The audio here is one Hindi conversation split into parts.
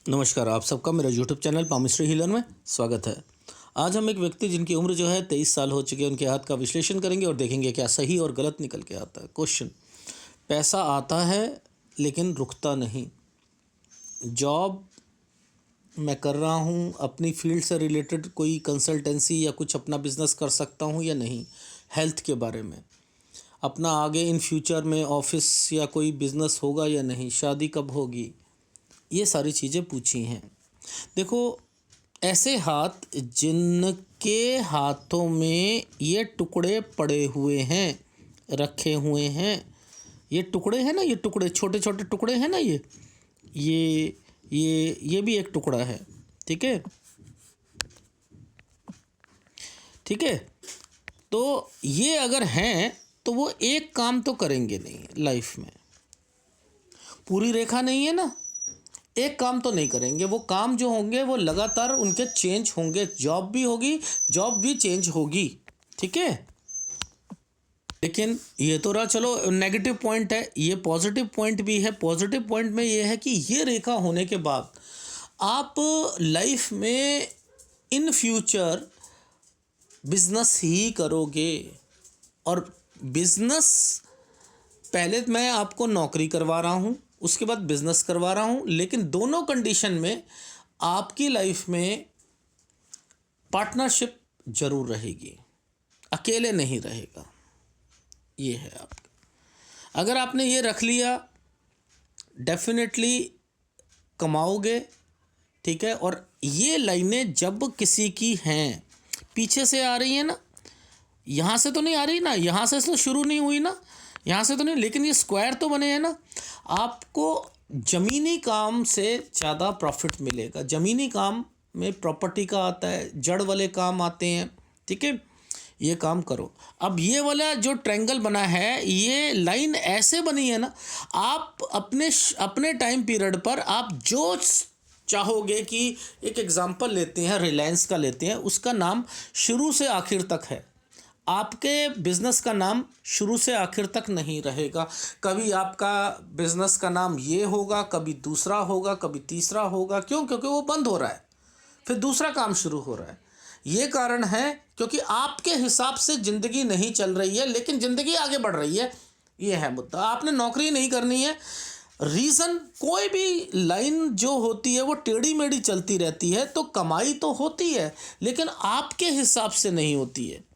नमस्कार, आप सबका मेरा यूट्यूब चैनल पामिस्ट्री हीलर में स्वागत है। आज हम एक व्यक्ति जिनकी उम्र जो है 23 साल हो चुकी है, उनके हाथ का विश्लेषण करेंगे और देखेंगे क्या सही और गलत निकल के आता है। क्वेश्चन: पैसा आता है लेकिन रुकता नहीं। जॉब मैं कर रहा हूँ, अपनी फील्ड से रिलेटेड कोई कंसल्टेंसी या कुछ अपना बिजनेस कर सकता हूँ या नहीं। हेल्थ के बारे में, अपना आगे इन फ्यूचर में ऑफिस या कोई बिजनेस होगा या नहीं, शादी कब होगी, ये सारी चीज़ें पूछी हैं। देखो, ऐसे हाथ जिनके हाथों में ये टुकड़े पड़े हुए हैं, रखे हुए हैं, ये टुकड़े हैं ना, ये टुकड़े छोटे छोटे टुकड़े हैं ना, ये भी एक टुकड़ा है। ठीक है, ठीक है। तो ये अगर हैं तो वो एक काम तो करेंगे नहीं लाइफ में। पूरी रेखा नहीं है ना, एक काम तो नहीं करेंगे। वो काम जो होंगे वो लगातार उनके चेंज होंगे। जॉब भी होगी, जॉब भी चेंज होगी। ठीक है, लेकिन ये तो रहा चलो नेगेटिव पॉइंट है, ये पॉजिटिव पॉइंट भी है। पॉजिटिव पॉइंट में ये है कि ये रेखा होने के बाद आप लाइफ में इन फ्यूचर बिजनेस ही करोगे। और बिजनेस, पहले मैं आपको नौकरी करवा रहा हूँ, उसके बाद बिजनेस करवा रहा हूँ, लेकिन दोनों कंडीशन में आपकी लाइफ में पार्टनरशिप जरूर रहेगी, अकेले नहीं रहेगा। ये है आपका। अगर आपने ये रख लिया, डेफिनेटली कमाओगे। ठीक है, और ये लाइनें जब किसी की हैं, पीछे से आ रही है ना, यहाँ से तो नहीं आ रही ना, यहाँ से तो शुरू नहीं हुई ना, यहाँ से तो नहीं, लेकिन ये स्क्वायर तो बने हैं ना। आपको ज़मीनी काम से ज़्यादा प्रॉफिट मिलेगा। ज़मीनी काम में प्रॉपर्टी का आता है, जड़ वाले काम आते हैं। ठीक है, ये काम करो। अब ये वाला जो ट्रायंगल बना है, ये लाइन ऐसे बनी है ना, आप अपने टाइम पीरियड पर आप जो चाहोगे कि, एक एग्जांपल लेते हैं, रिलायंस का लेते हैं, उसका नाम शुरू से आखिर तक है। आपके बिज़नेस का नाम शुरू से आखिर तक नहीं रहेगा। कभी आपका बिज़नेस का नाम ये होगा, कभी दूसरा होगा, कभी तीसरा होगा। क्यों? क्योंकि वो बंद हो रहा है, फिर दूसरा काम शुरू हो रहा है। ये कारण है क्योंकि आपके हिसाब से ज़िंदगी नहीं चल रही है, लेकिन ज़िंदगी आगे बढ़ रही है। ये है मुद्दा। आपने नौकरी नहीं करनी है। रीज़न, कोई भी लाइन जो होती है वो टेढ़ी मेढ़ी चलती रहती है, तो कमाई तो होती है लेकिन आपके हिसाब से नहीं होती है।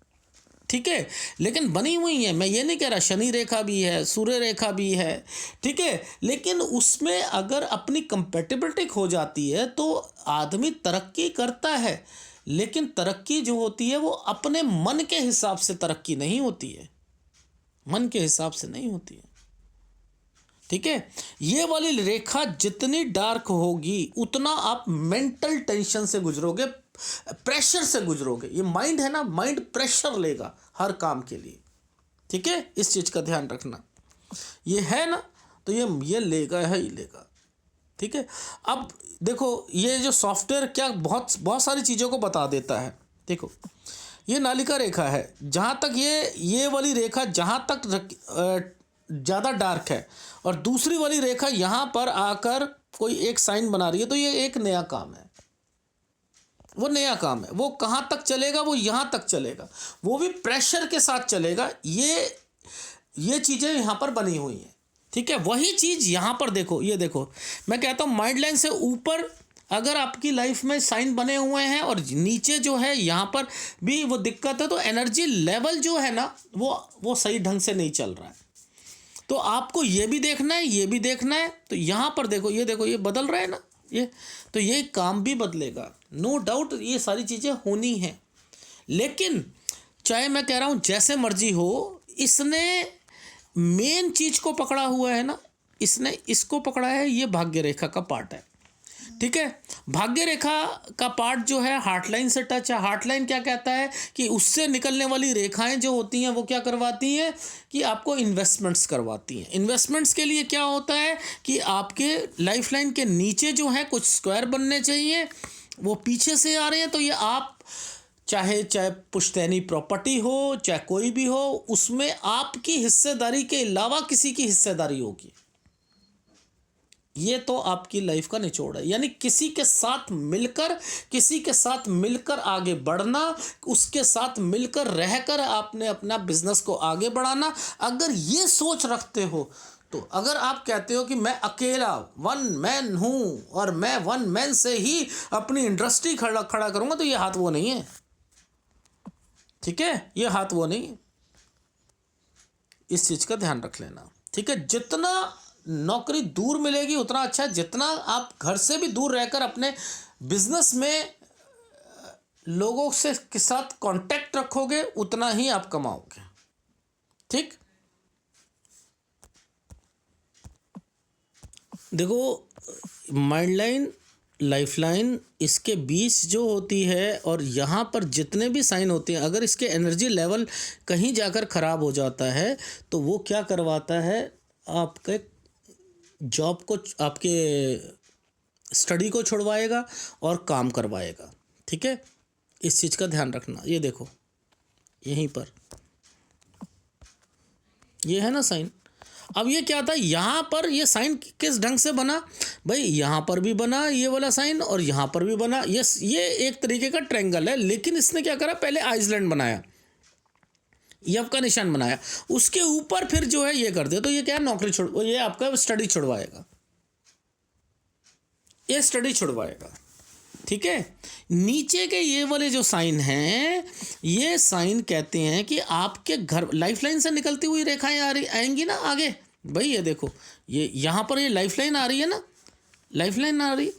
ठीक है, लेकिन बनी हुई है। मैं ये नहीं कह रहा, शनि रेखा भी है, सूर्य रेखा भी है। ठीक है, लेकिन उसमें अगर अपनी कंपेटिबिलिटी हो जाती है तो आदमी तरक्की करता है, लेकिन तरक्की जो होती है वो अपने मन के हिसाब से तरक्की नहीं होती है, मन के हिसाब से नहीं होती है। ठीक है, ये वाली रेखा जितनी डार्क होगी उतना आप मेंटल टेंशन से गुजरोगे, प्रेशर से गुजरोगे। ये माइंड है ना, माइंड प्रेशर लेगा हर काम के लिए। ठीक है, इस चीज़ का ध्यान रखना। ये है ना, तो ये लेगा है ही लेगा। ठीक है, अब देखो, ये जो सॉफ्टवेयर क्या बहुत बहुत सारी चीज़ों को बता देता है। देखो, ये नालिका रेखा है, जहाँ तक ये वाली रेखा जहाँ तक ज़्यादा डार्क है, और दूसरी वाली रेखा यहाँ पर आकर कोई एक साइन बना रही है, तो ये एक नया काम है। वो नया काम है। वो कहाँ तक चलेगा? वो यहाँ तक चलेगा, वो भी प्रेशर के साथ चलेगा। ये चीज़ें यहाँ पर बनी हुई हैं। ठीक है, वही चीज़ यहाँ पर देखो, ये देखो, मैं कहता हूँ माइंड लाइन से ऊपर अगर आपकी लाइफ में साइन बने हुए हैं और नीचे जो है यहाँ पर भी वो दिक्कत है, तो एनर्जी लेवल जो है ना, वो सही ढंग से नहीं चल रहा है। तो आपको ये भी देखना है, ये भी देखना है। तो यहाँ पर देखो, ये बदल रहा है ना, तो ये काम भी बदलेगा, नो डाउट। ये सारी चीज़ें होनी हैं, लेकिन चाहे मैं कह रहा हूँ जैसे मर्जी हो, इसने मेन चीज़ को पकड़ा हुआ है ना, इसने इसको पकड़ा है। ये भाग्य रेखा का पार्ट है। ठीक है, भाग्य रेखा का पार्ट जो है हार्ट लाइन से टच है। हार्ट लाइन क्या कहता है कि उससे निकलने वाली रेखाएं जो होती हैं वो क्या करवाती हैं कि आपको इन्वेस्टमेंट्स करवाती हैं। इन्वेस्टमेंट्स के लिए क्या होता है कि आपके लाइफ लाइन के नीचे जो है कुछ स्क्वायर बनने चाहिए, वो पीछे से आ रहे हैं। तो ये आप चाहे पुश्तैनी प्रॉपर्टी हो, चाहे कोई भी हो, उसमें आपकी हिस्सेदारी के अलावा किसी की हिस्सेदारी होगी। ये तो आपकी लाइफ का निचोड़ है। यानी किसी के साथ मिलकर आगे बढ़ना, उसके साथ मिलकर रहकर आपने अपना बिजनेस को आगे बढ़ाना। अगर ये सोच रखते हो तो, अगर आप कहते हो कि मैं अकेला वन मैन हूँ और मैं वन मैन से ही अपनी इंडस्ट्री खड़ा करूँगा, तो ये हाथ वो नहीं है। ठीक है, ये हाथ वो नहीं है। इस चीज़ का ध्यान रख लेना। ठीक है, जितना नौकरी दूर मिलेगी उतना अच्छा है। जितना आप घर से भी दूर रहकर अपने बिजनेस में लोगों से के साथ कांटेक्ट रखोगे उतना ही आप कमाओगे। ठीक, देखो माइंड लाइन, लाइफ लाइन, इसके बीच जो होती है और यहाँ पर जितने भी साइन होते हैं, अगर इसके एनर्जी लेवल कहीं जाकर ख़राब हो जाता है तो वो क्या करवाता है, आपके जॉब को, आपके स्टडी को छुड़वाएगा और काम करवाएगा। ठीक है, इस चीज़ का ध्यान रखना। ये देखो यहीं पर ये है ना साइन। अब ये क्या था, यहाँ पर ये साइन किस ढंग से बना भाई, यहाँ पर भी बना ये वाला साइन और यहाँ पर भी बना। ये एक तरीके का ट्रायंगल है, लेकिन इसने क्या करा, पहले आइसलैंड बनाया, यव का निशान बनाया, उसके ऊपर फिर जो है ये कर दिया। तो ये क्या है, नौकरी ये आपका स्टडी छुड़वाएगा, ये स्टडी छुड़वाएगा। ठीक है, नीचे के ये वाले जो साइन हैं, ये साइन कहते हैं कि आपके घर लाइफ लाइन से निकलती हुई रेखाएं आएंगी ना आगे भाई। ये देखो, ये यहाँ पर ये लाइफ लाइन आ रही है ना, लाइफ लाइन आ रही है।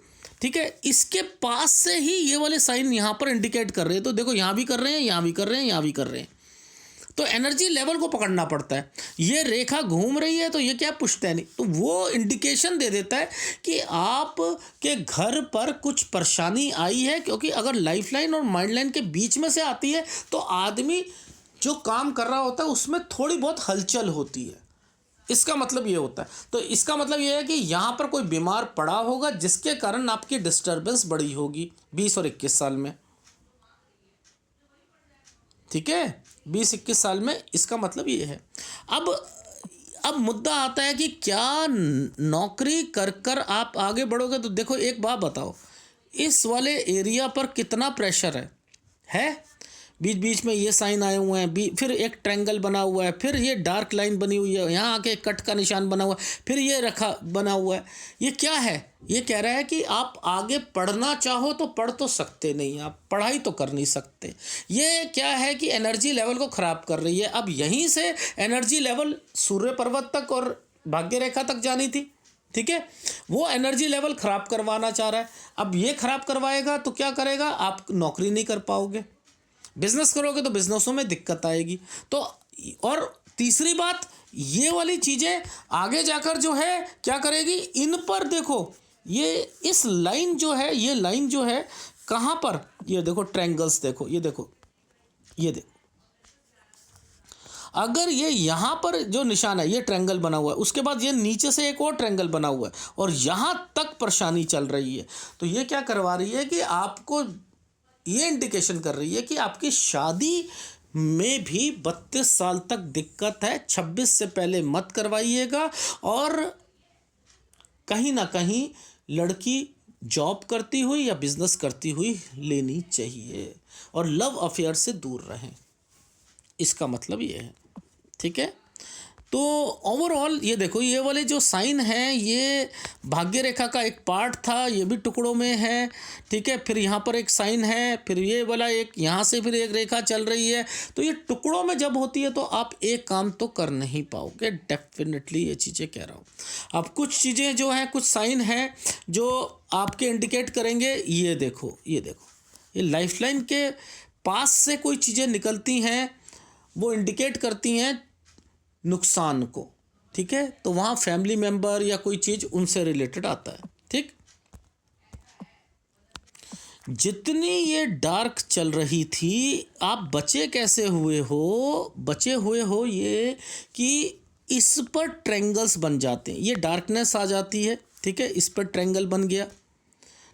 ठीक है, इसके पास से ही ये वाले साइन यहाँ पर इंडिकेट कर रहे हैं। तो देखो यहाँ भी कर रहे हैं, यहाँ भी कर रहे हैं, यहाँ भी कर रहे हैं। तो एनर्जी लेवल को पकड़ना पड़ता है। ये रेखा घूम रही है तो ये क्या, पुश्तैनी, तो वो इंडिकेशन दे देता है कि आप के घर पर कुछ परेशानी आई है। क्योंकि अगर लाइफ लाइन और माइंड लाइन के बीच में से आती है तो आदमी जो काम कर रहा होता है उसमें थोड़ी बहुत हलचल होती है, इसका मतलब ये होता है। तो इसका मतलब ये है कि यहाँ पर कोई बीमार पड़ा होगा जिसके कारण आपकी डिस्टर्बेंस बढ़ी होगी 20 और 21 साल में। ठीक है, 20-21 साल में, इसका मतलब ये है। अब मुद्दा आता है कि क्या नौकरी कर कर आप आगे बढ़ोगे। तो देखो एक बात बताओ, इस वाले एरिया पर कितना प्रेशर है? बीच बीच में ये साइन आए हुए हैं, फिर एक ट्रायंगल बना हुआ है, फिर ये डार्क लाइन बनी हुई है, यहाँ आके कट का निशान बना हुआ है, फिर ये रखा बना हुआ है। ये क्या है? ये कह रहा है कि आप आगे पढ़ना चाहो तो पढ़ तो सकते नहीं, आप पढ़ाई तो कर नहीं सकते। ये क्या है कि एनर्जी लेवल को ख़राब कर रही है। अब यहीं से एनर्जी लेवल सूर्य पर्वत तक और भाग्य रेखा तक जानी थी। ठीक है, वो एनर्जी लेवल ख़राब करवाना चाह रहा है। अब ये ख़राब करवाएगा तो क्या करेगा, आप नौकरी नहीं कर पाओगे, बिजनेस करोगे तो बिजनेसों में दिक्कत आएगी। तो और तीसरी बात, ये वाली चीज़ें आगे जाकर जो है क्या करेगी, इन पर देखो, ये इस लाइन जो है, ये लाइन जो है कहाँ पर, ये देखो ट्रायंगल्स देखो, ये देखो, ये देखो, अगर ये यहाँ पर जो निशान है, ये ट्रायंगल बना हुआ है, उसके बाद ये नीचे से एक और ट्रायंगल बना हुआ है और यहाँ तक परेशानी चल रही है, तो ये क्या करवा रही है कि आपको ये इंडिकेशन कर रही है कि आपकी शादी में भी 32 साल तक दिक्कत है। 26 से पहले मत करवाइएगा। और कहीं ना कहीं लड़की जॉब करती हुई या बिजनेस करती हुई लेनी चाहिए और लव अफेयर से दूर रहें, इसका मतलब ये है। ठीक है, तो ओवरऑल ये देखो, ये वाले जो साइन हैं ये भाग्य रेखा का एक पार्ट था, ये भी टुकड़ों में है। ठीक है, फिर यहाँ पर एक साइन है, फिर ये वाला एक, यहाँ से फिर एक रेखा चल रही है। तो ये टुकड़ों में जब होती है तो आप एक काम तो कर नहीं पाओगे, डेफिनेटली ये चीज़ें कह रहा हूँ। अब कुछ चीज़ें जो हैं, कुछ साइन हैं जो आपके इंडिकेट करेंगे। ये देखो, ये देखो, ये लाइफ लाइन के पास से कोई चीज़ें निकलती हैं, वो इंडिकेट करती हैं नुकसान को। ठीक है, तो वहाँ फैमिली मेंबर या कोई चीज़ उनसे रिलेटेड आता है। ठीक, जितनी ये डार्क चल रही थी, आप बचे कैसे हुए हो? बचे हुए हो ये कि इस पर ट्रायंगल्स बन जाते हैं, ये डार्कनेस आ जाती है। ठीक है, इस पर ट्रायंगल बन गया।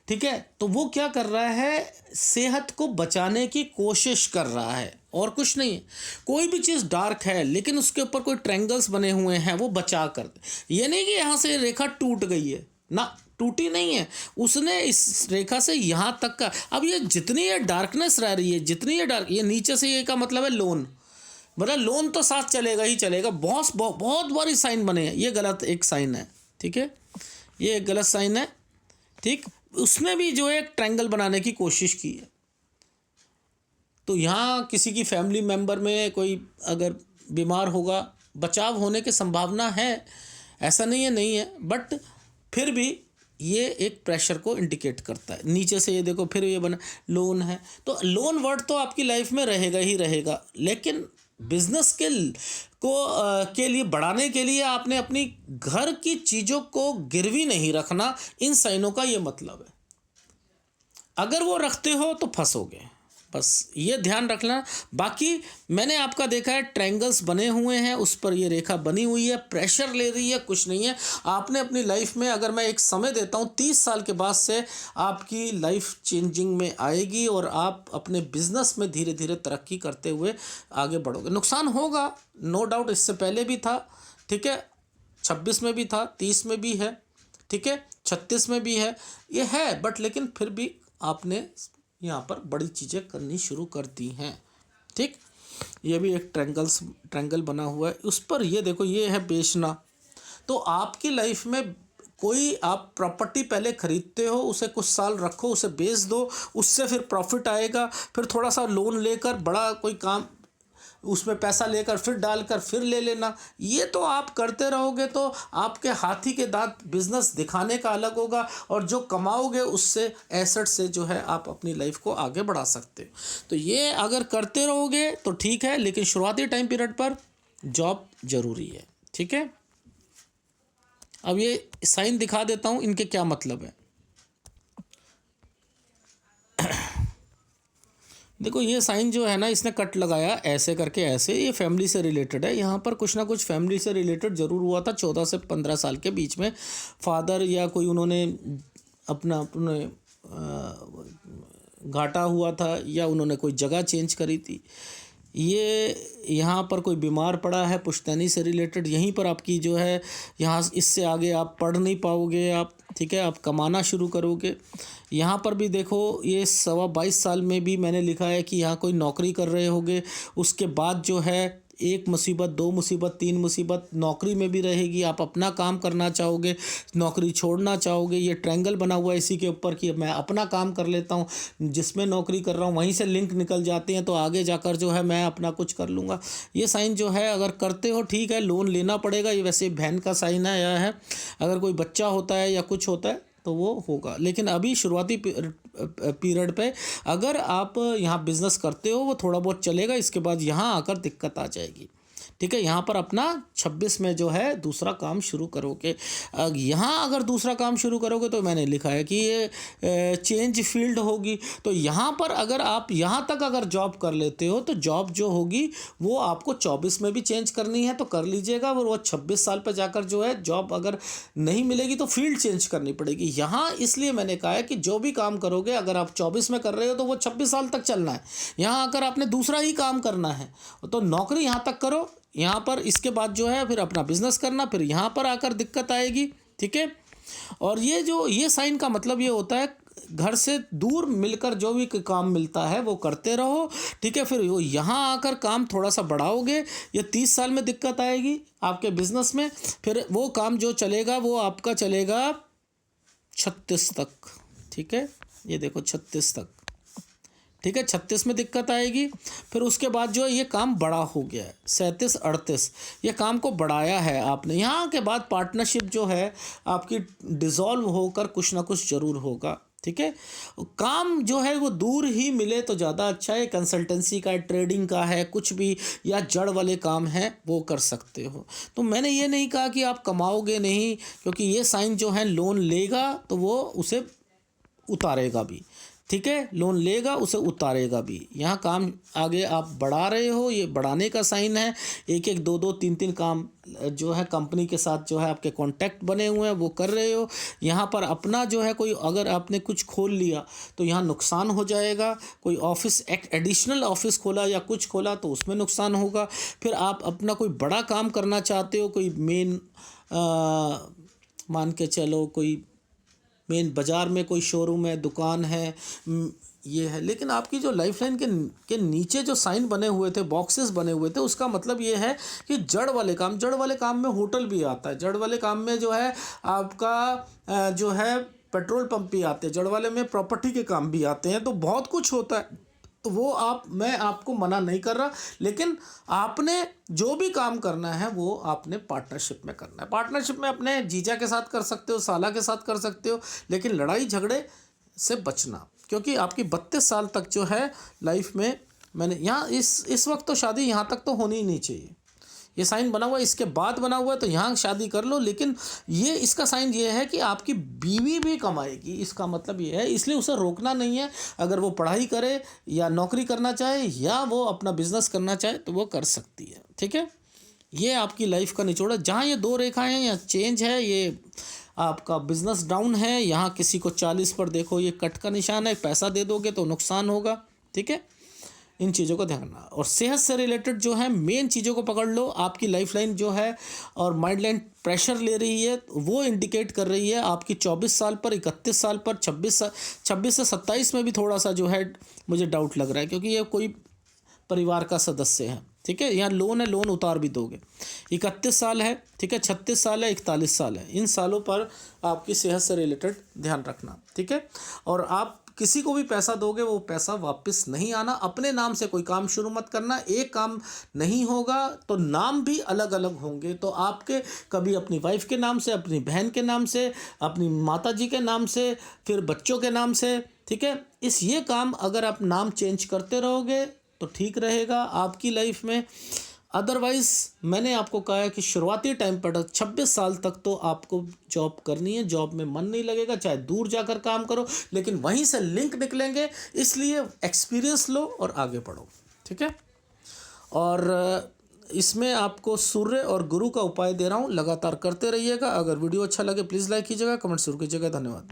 ठीक है, तो वो क्या कर रहा है, सेहत को बचाने की कोशिश कर रहा है और कुछ नहीं है। कोई भी चीज़ डार्क है लेकिन उसके ऊपर कोई ट्रायंगल्स बने हुए हैं, वो बचा कर, ये नहीं कि यहाँ से रेखा टूट गई है, ना, टूटी नहीं है। उसने इस रेखा से यहाँ तक का, अब ये जितनी ये डार्कनेस रह रही है, जितनी ये डार्क, ये नीचे से ये का मतलब है लोन, मतलब लोन तो साथ चलेगा ही चलेगा। बहुत बहुत बहुत बारी साइन बने हैं, ये गलत एक साइन है, ठीक है, ये एक गलत साइन है, ठीक। उसने भी जो है एक ट्रायंगल बनाने की कोशिश की है। तो यहाँ किसी की फैमिली मेम्बर में कोई अगर बीमार होगा, बचाव होने की संभावना है, ऐसा नहीं है, बट फिर भी ये एक प्रेशर को इंडिकेट करता है। नीचे से ये देखो फिर ये बना लोन है, तो लोन वर्ड तो आपकी लाइफ में रहेगा ही रहेगा, लेकिन बिजनेस के लिए बढ़ाने के लिए आपने अपनी घर की चीज़ों को गिरवी नहीं रखना, इन साइनों का ये मतलब है। अगर वो रखते हो तो फंसोगे, बस ये ध्यान रखना। बाकी मैंने आपका देखा है ट्रायंगल्स बने हुए हैं, उस पर ये रेखा बनी हुई है, प्रेशर ले रही है, कुछ नहीं है। आपने अपनी लाइफ में, अगर मैं एक समय देता हूँ 30 साल के बाद से आपकी लाइफ चेंजिंग में आएगी और आप अपने बिजनेस में धीरे धीरे तरक्की करते हुए आगे बढ़ोगे। नुकसान होगा, नो डाउट, इससे पहले भी था, ठीक है, 26 में भी था, 30 में भी है, ठीक है, 36 में भी है, ये है, बट लेकिन फिर भी आपने यहाँ पर बड़ी चीज़ें करनी शुरू कर दी हैं, ठीक। ये भी एक ट्रायंगल बना हुआ है, उस पर ये देखो, ये है बेचना। तो आपकी लाइफ में कोई आप प्रॉपर्टी पहले खरीदते हो, उसे कुछ साल रखो, उसे बेच दो, उससे फिर प्रॉफिट आएगा, फिर थोड़ा सा लोन लेकर बड़ा कोई काम, उसमें पैसा लेकर फिर डालकर फिर ले लेना, ये तो आप करते रहोगे तो आपके हाथी के दांत बिजनेस दिखाने का अलग होगा, और जो कमाओगे उससे एसेट से जो है आप अपनी लाइफ को आगे बढ़ा सकते हो। तो ये अगर करते रहोगे तो ठीक है, लेकिन शुरुआती टाइम पीरियड पर जॉब ज़रूरी है, ठीक है। अब ये साइन दिखा देता हूँ, इनके क्या मतलब है। देखो ये साइन जो है ना, इसने कट लगाया ऐसे करके, ऐसे, ये फैमिली से रिलेटेड है। यहाँ पर कुछ ना कुछ फैमिली से रिलेटेड ज़रूर हुआ था 14 से 15 साल के बीच में। फादर या कोई उन्होंने अपने घाटा हुआ था, या उन्होंने कोई जगह चेंज करी थी। ये यहाँ पर कोई बीमार पड़ा है, पुश्तैनी से रिलेटेड। यहीं पर आपकी जो है, यहाँ इससे आगे आप पढ़ नहीं पाओगे आप, ठीक है, आप कमाना शुरू करोगे। यहाँ पर भी देखो, ये 22 साल में भी मैंने लिखा है कि यहाँ कोई नौकरी कर रहे होगे, उसके बाद जो है एक मुसीबत, 2 मुसीबत, 3 मुसीबत नौकरी में भी रहेगी। आप अपना काम करना चाहोगे, नौकरी छोड़ना चाहोगे। ये ट्रायंगल बना हुआ है इसी के ऊपर कि मैं अपना काम कर लेता हूँ, जिसमें नौकरी कर रहा हूँ वहीं से लिंक निकल जाते हैं, तो आगे जाकर जो है मैं अपना कुछ कर लूँगा। ये साइन जो है अगर करते हो, ठीक है, लोन लेना पड़ेगा। ये वैसे बहन का साइन आया है, अगर कोई बच्चा होता है या कुछ होता है तो वो होगा, लेकिन अभी शुरुआती पीरियड पे अगर आप यहाँ बिज़नेस करते हो वो थोड़ा बहुत चलेगा, इसके बाद यहाँ आकर दिक्कत आ जाएगी, ठीक है। यहाँ पर अपना 26 में जो है दूसरा काम शुरू करोगे। यहाँ अगर दूसरा काम शुरू करोगे तो मैंने लिखा है कि ये चेंज फील्ड होगी। तो यहाँ पर अगर आप यहाँ तक अगर जॉब कर लेते हो तो जॉब जो होगी वो आपको 24 में भी चेंज करनी है तो कर लीजिएगा, और वो 26 साल पर जाकर जो है जॉब अगर नहीं मिलेगी तो फील्ड चेंज करनी पड़ेगी। यहाँ इसलिए मैंने कहा है कि जो भी काम करोगे, अगर आप 24 में कर रहे हो तो वो 26 साल तक चलना है। यहाँ आकर आपने दूसरा ही काम करना है, तो नौकरी यहाँ तक करो, यहाँ पर इसके बाद जो है फिर अपना बिजनेस करना, फिर यहाँ पर आकर दिक्कत आएगी, ठीक है। और ये साइन का मतलब ये होता है, घर से दूर मिलकर जो भी काम मिलता है वो करते रहो, ठीक है। फिर वो यहाँ आकर काम थोड़ा सा बढ़ाओगे, ये 30 साल में दिक्कत आएगी आपके बिजनेस में, फिर वो काम जो चलेगा वो आपका चलेगा 36 तक, ठीक है। ये देखो 36 तक, ठीक है, 36 में दिक्कत आएगी। फिर उसके बाद जो है ये काम बड़ा हो गया है, 37 38, ये काम को बढ़ाया है आपने। यहाँ के बाद पार्टनरशिप जो है आपकी डिज़ोल्व होकर कुछ ना कुछ ज़रूर होगा, ठीक है। काम जो है वो दूर ही मिले तो ज़्यादा अच्छा है, कंसल्टेंसी का है, ट्रेडिंग का है, कुछ भी, या जड़ वाले काम हैं वो कर सकते हो। तो मैंने ये नहीं कहा कि आप कमाओगे नहीं, क्योंकि ये साइन जो है लोन लेगा तो वो उसे उतारेगा भी, ठीक है, लोन लेगा उसे उतारेगा भी। यहाँ काम आगे आप बढ़ा रहे हो, ये बढ़ाने का साइन है। एक एक दो दो तीन तीन काम जो है कंपनी के साथ जो है आपके कॉन्टैक्ट बने हुए हैं वो कर रहे हो। यहाँ पर अपना जो है कोई अगर आपने कुछ खोल लिया तो यहाँ नुकसान हो जाएगा। कोई ऑफिस, एक एडिशनल ऑफिस खोला या कुछ खोला तो उसमें नुकसान होगा। फिर आप अपना कोई बड़ा काम करना चाहते हो, कोई मेन मान के चलो कोई मेन बाज़ार में कोई शोरूम है, दुकान है, ये है। लेकिन आपकी जो लाइफ लाइन के नीचे जो साइन बने हुए थे, बॉक्सेस बने हुए थे, उसका मतलब ये है कि जड़ वाले काम में होटल भी आता है, जड़ वाले काम में जो है आपका जो है पेट्रोल पंप भी आते हैं, जड़ वाले में प्रॉपर्टी के काम भी आते हैं, तो बहुत कुछ होता है। तो वो मैं आपको मना नहीं कर रहा, लेकिन आपने जो भी काम करना है वो आपने पार्टनरशिप में करना है। पार्टनरशिप में अपने जीजा के साथ कर सकते हो, साला के साथ कर सकते हो, लेकिन लड़ाई झगड़े से बचना, क्योंकि आपकी 32 साल तक जो है लाइफ में, मैंने यहाँ इस वक्त तो शादी यहाँ तक तो होनी ही नहीं चाहिए। ये साइन बना हुआ है, इसके बाद बना हुआ है तो यहाँ शादी कर लो, लेकिन ये इसका साइन ये है कि आपकी बीवी भी कमाएगी, इसका मतलब ये है। इसलिए उसे रोकना नहीं है। अगर वो पढ़ाई करे या नौकरी करना चाहे या वो अपना बिजनेस करना चाहे तो वो कर सकती है। ठीक है, ये आपकी लाइफ का निचोड़ है। जहाँ ये 2 रेखाएं हैं, यहाँ चेंज है, ये आपका बिजनेस डाउन है। यहाँ किसी को 40 पर देखो ये कट का निशान है, पैसा दे दोगे तो नुकसान होगा। ठीक है, इन चीज़ों को ध्यान रखना। और सेहत से रिलेटेड जो है मेन चीज़ों को पकड़ लो। आपकी लाइफ लाइन जो है और माइंड लाइन प्रेशर ले रही है, वो इंडिकेट कर रही है आपकी 24 साल पर, 31 साल पर, 26 से 27 में भी थोड़ा सा जो है मुझे डाउट लग रहा है, क्योंकि ये कोई परिवार का सदस्य है। ठीक है, यहाँ लोन है, लोन उतार भी दोगे। 31 साल है, ठीक है, 36 साल है, 41 साल है, इन सालों पर आपकी सेहत से रिलेटेड ध्यान रखना। ठीक है, और आप किसी को भी पैसा दोगे वो पैसा वापस नहीं आना। अपने नाम से कोई काम शुरू मत करना। एक काम नहीं होगा तो नाम भी अलग अलग होंगे, तो आपके कभी अपनी वाइफ के नाम से, अपनी बहन के नाम से, अपनी माता जी के नाम से, फिर बच्चों के नाम से। ठीक है, ये काम अगर आप नाम चेंज करते रहोगे तो ठीक रहेगा आपकी लाइफ में। अदरवाइज़ मैंने आपको कहा है कि शुरुआती टाइम पर 26 साल तक तो आपको जॉब करनी है। जॉब में मन नहीं लगेगा, चाहे दूर जाकर काम करो, लेकिन वहीं से लिंक निकलेंगे। इसलिए एक्सपीरियंस लो और आगे बढ़ो। ठीक है, और इसमें आपको सूर्य और गुरु का उपाय दे रहा हूँ, लगातार करते रहिएगा। अगर वीडियो अच्छा लगे प्लीज़ लाइक कीजिएगा, कमेंट जरूर कीजिएगा। धन्यवाद।